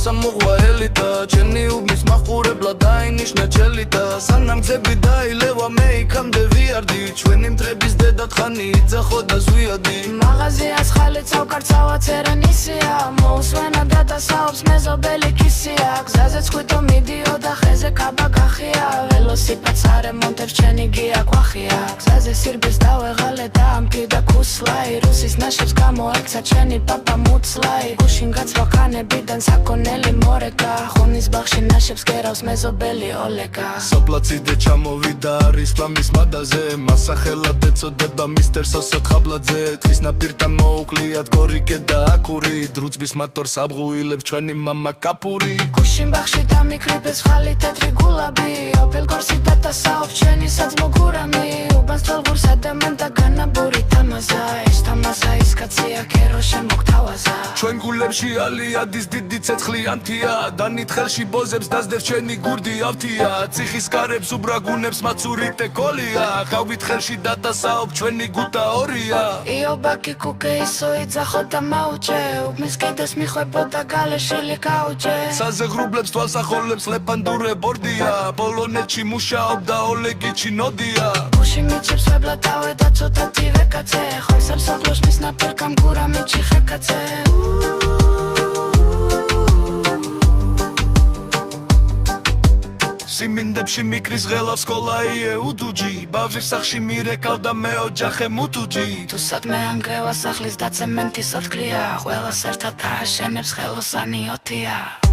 მასა მოღვა ელიტა ჩემი უბნის მაყურებლა დაინიშნა ჩელიტა სანამ გზები დაილევა მე იქამდე ვიარდი ჩვენი მტრების დედათხანი იძახო და ზვიადი მაღაზიას ხალით სავკარცავად ერენისია მოუსვენა დადასაობს მეზობელი კისია გზაზე ცხვიტო მიდიოდა ხეზე კაბა გახია ველოსიპედს არემონტებს ჩენი გია ქვახია გზაზე სირბილს დავეღალე და ამპირდა ქუსლაი რუსის ნაშებს გამოექცა ჩენი პაპა მუცლაი გუშინ გაცვა ქანებიდან საკონელი მორეკა ხონის ბაღში ნაშებს გერავს მეზობელი ოლეგა სოფლაციდე ჩამოვიდა არის ფლამის მადაზე მასახელად ეწოდება მისტერ სოსო ხაბლაძე თხის ნაპირთან მოუკვლიათ გორიგე და აკური დრუწბის მატორს აბღუილებს ჩვენი მამა კაპური გუშინ ბაღში დამიკრიბეს ხალი თეთრი გულაბი ოფელ გორსი დადასაობს ჩვენი საძმო გურამი უბანს თვალგურს ადამანდა განაბური თამაზა ეს თამაზა ის კაცია კერო შემოგთავაზა ჩვენ გულებში ალიადის დიდი ცეცხლი ანთია დანით ხელში ბოზებს დასდევს ჩვენი გურდი ავთია ციხის კარებს უბრაგუნებს მაცურიტე კოლია ხავით ხელში დადასაობ ჩვენი გუტა ორია იობაკი კუკე ისო იძახო და მაუჭე უბნის კიდეს მიხვებოდა გალეშილი გაუჭე საზეღრუბლებს თვალსახოლებს ლეფანდურე ბორდია პოლონეთში მუშაობდა ოლეგი ჩინოდია გუში მიჩებს ვებლა დავე და ცოტათი ვეკაცე ხოისარ საღლოს მის ნაპერკამ გურა მიჩი ხეკაცე სიმინდებში მიკრის ღელავს სკოლაიე უდუჯი ბავშვის სახში მირეკავდა მე ოჯახე მუთუჯი თუ სადმე ანგრევა სახლის და ცემენტის ოთქლია ყველას ერთად ააშენებს ხელოსანი ოთია